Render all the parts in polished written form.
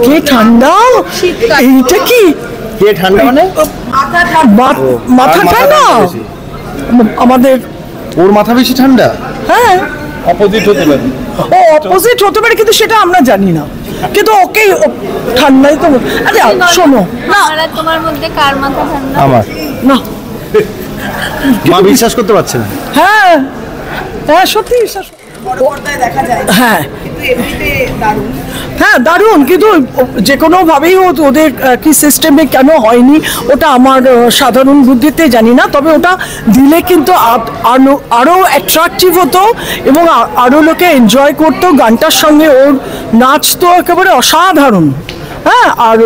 কে ঠান্ডা? এইটা কি কে ঠান্ডা মানে? মাথা ঠান্ডা আমাদের। ওর মাথা বেশি ঠান্ডা? হ্যাঁ, অপোজিট হতে পারে। ও অপোজিট হতে পারে, কিন্তু সেটা আমরা জানি না। কিন্তু ওকে ঠান্ডাই তো। আরে শোনো না, তোমার মধ্যে কার মাথা ঠান্ডা? আমার না। মা বিশ্বাস করতে পারছে না। হ্যাঁ হ্যাঁ, সত্যি বিশ্বাস। হ্যাঁ হ্যাঁ, দারুণ। কিন্তু যে কোনোভাবেই ওদের কি সিস্টেমে কেন হয়নি ওটা আমার সাধারণ বুদ্ধিতে জানি না। তবে ওটা দিলে কিন্তু আরও অ্যাট্রাকটিভ হতো এবং আরও লোকে এনজয় করতো গানটার সঙ্গে। ওর নাচ তো একেবারে অসাধারণ। হ্যাঁ, আর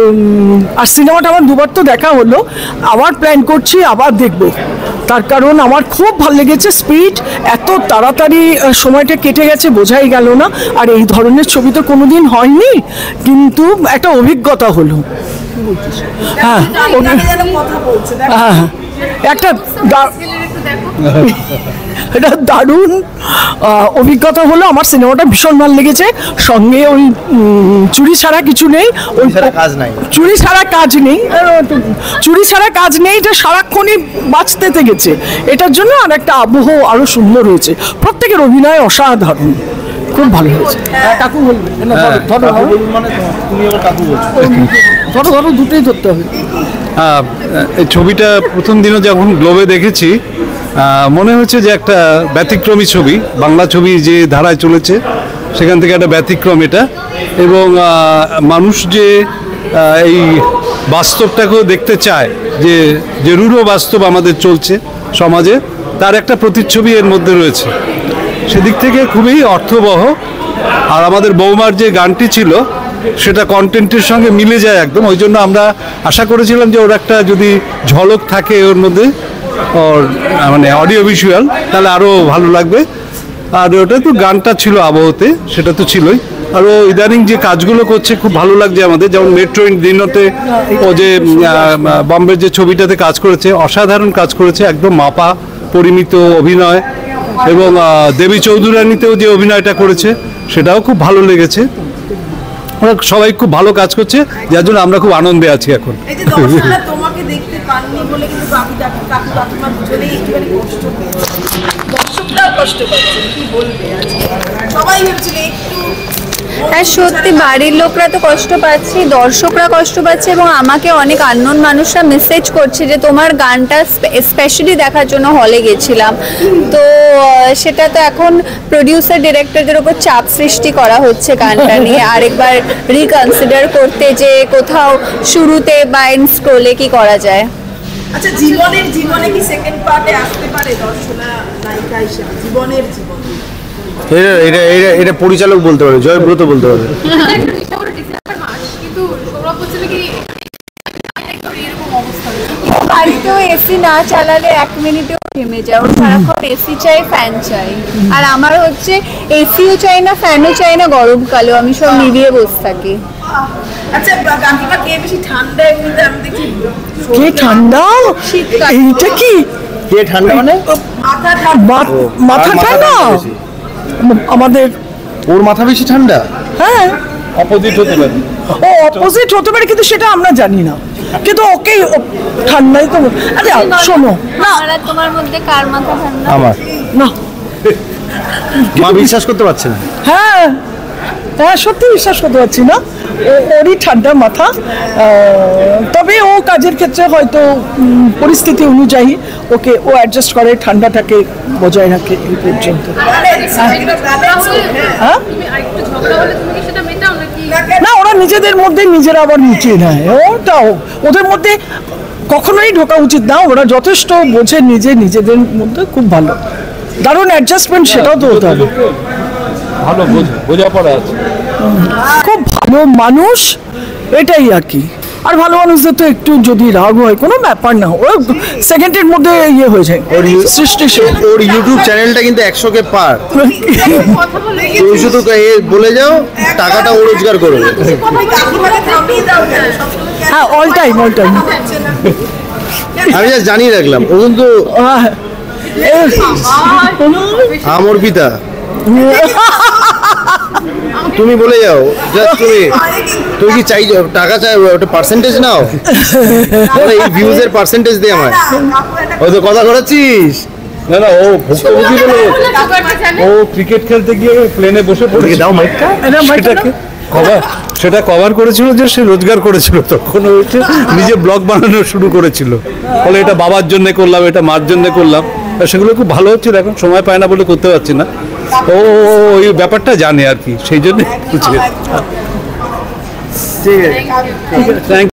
সিনেমাটা আমার দুবার তো দেখা হলো, আবার প্ল্যান করছি আবার দেখব। তার কারণ আমার খুব ভালো লেগেছে। স্পিড, এত তাড়াতাড়ি সময়টা কেটে গেছে বোঝাই গেল না। আর এই ধরনের ছবি তো কোনোদিন হয়নি, কিন্তু একটা অভিজ্ঞতা হলো। হ্যাঁ হ্যাঁ, একটা এটা দারুণ অভিজ্ঞতা হলো। আমার সিনেমাটা ভীষণ ভালো লেগেছে। সঙ্গে ওই চুরি ছাড়া কিছু নেই, ওই কাজ নাই, চুরি ছাড়া কাজ নেই, চুরি ছাড়া কাজ নেই। এটা সারাক্ষণই বাঁচতে গেছে এটার জন্য। আর একটা আবহ আরো সুন্দর হয়েছে। প্রত্যেকের অভিনয় অসাধারণ, খুব ভালো হয়েছে। কাকু বলবে, ধরো ধরো, দুটোই ধরতে হবে। এই ছবিটা প্রথম দিনও যখন গ্লোবে দেখেছি, মনে হচ্ছে যে একটা ব্যতিক্রমী ছবি। বাংলা ছবি যে ধারায় চলেছে সেখান থেকে একটা ব্যতিক্রম এটা। এবং মানুষ যে এই বাস্তবটাকেও দেখতে চায়, যে রূঢ় বাস্তব আমাদের চলছে সমাজে, তার একটা প্রতিচ্ছবি এর মধ্যে রয়েছে। সেদিক থেকে খুবই অর্থবহ। আর আমাদের বৌমার যে গানটি ছিল সেটা কন্টেন্টের সঙ্গে মিলে যায় একদম। ওই জন্য আমরা আশা করেছিলাম যে ওর একটা যদি ঝলক থাকে ওর মধ্যে, ওর মানে অডিও ভিজুয়াল, তাহলে আরও ভালো লাগবে। আর ওটা তো গানটা ছিল আবহতে, সেটা তো ছিলই। আর ও ইদানিং যে কাজগুলো করছে খুব ভালো লাগছে আমাদের। যেমন মেট্রো দিনতে ও যে বম্বের যে ছবিটাতে কাজ করেছে, অসাধারণ কাজ করেছে, একদম মাপা পরিমিত অভিনয়। এবং দেবী চৌধুরানীতেও যে অভিনয়টা করেছে সেটাও খুব ভালো লেগেছে। ওরা সবাই খুব ভালো কাজ করছে, যার জন্য আমরা খুব আনন্দে আছি এখন। হ্যাঁ, সত্যি বাড়ির লোকরা তো কষ্ট পাচ্ছে, দর্শকরা কষ্ট পাচ্ছে, এবং আমাকে অনেক আননোন মানুষরা মেসেজ করছে যে তোমার গানটা স্পেশালি দেখার জন্য হলে গেছিলাম। তো সেটা তো এখন প্রডিউসার ডিরেক্টরদের উপর চাপ সৃষ্টি করা হচ্ছে গানটা নিয়ে আরেকবার রিকনসিডার করতে, যে কোথাও শুরুতে বা এন্ড স্ক্রোলে কি করা যায়। আচ্ছা, জীবনে কি সেকেন্ড পার্টে আসতে পারে দর্শনা নায়িকা হিসেবে? জীবনের এটা পরিচালক বলতে পারে, জয়ব্রত বলতে পারে। বাড়িতেও এসি না চালালে 1 মিনিটেও থেমে যায়। ওর সারাক্ষণ এসি চাই, ফ্যান চাই। আর আমার হচ্ছে এসিও চাই না, ফ্যানও চাই না গরমকালেও, আমি সব নিভিয়ে বসে থাকি। আচ্ছা কাকিমা, কে বেশি ঠান্ডা? এমনিতে আমি দেখি কে ঠান্ডা? এইটা কি কে ঠান্ডা মানে? মাথা ঠান্ডা আমাদের। ওর মাথা বেশি ঠান্ডা? হ্যাঁ, অপোজিট হতে পারে। ও অপোজিট হতে পারে, কিন্তু সেটা আমরা জানি না। কিন্তু ওকে ঠান্ডাই তো। আরে শোনো না, তোমার মধ্যে কার মাথা ঠান্ডা? আমার না। মা বিশ্বাস করতে পারছে না। হ্যাঁ হ্যাঁ, সত্যি বিশ্বাস করতে পারছি না। ওরই ঠান্ডা মাথা। তবে ও কাজের ক্ষেত্রে হয়তো পরিস্থিতি অনুযায়ী ও অ্যাডজাস্ট করে, ঠান্ডাটাকে বজায় রাখে এই পর্যন্ত। হ্যাঁ, না, ওরা নিজেদের মধ্যে নিজেরা আবার মিটিয়ে নেয়। ওটাও ওদের মধ্যে কখনোই ঢোকা উচিত না। ওরা যথেষ্ট বোঝে নিজেদের মধ্যে, খুব ভালো, দারুণ অ্যাডজাস্টমেন্ট, সেটাও তো হতে হবে। ভালো বোঝাপড়া আছে, খুব ভালো মানুষ, এটাই আর কি। আর ভালো মানুষদের তো একটু যদি রাগ হয় কোনো ব্যাপার না, ও সেকেন্ডের মধ্যে ইয়ে হয়ে যায়। ওর ইউটিউব চ্যানেলটা কিন্তু 100K পার। তুমি শুধু বলে যাও, টাকাটা ও রোজগার করবে। হ্যাঁ, অল টাইম। আমি জাস্ট জানিয়ে রাখলাম, ও কিন্তু আমার পিতা। তুমি বলে যাও জাস্ট তুমি কি চাই টাকা চাই ওটা পার্সেন্টেজ নাও এই ভিউজের পার্সেন্টেজ দে আমায় ও তো কথা করাচ্ছিস না না ও ভুক্তভোগী বলে ও ক্রিকেট খেলতে গিয়ে প্লেনে বসে পড়েছে দাও মাইকটা সেটাকে সেটা কভার করেছিল যে সে রোজগার করেছিল তখন হচ্ছে নিজে ব্লগ বানানো শুরু করেছিল বলে এটা বাবার জন্য করলাম এটা মার জন্য করলাম সেগুলো খুব ভালো হচ্ছে এখন সময় পায় না বলে করতে পারছি না ও ওই ব্যাপারটা জানে আর কি সেই জন্য ঠিক আছে থ্যাংক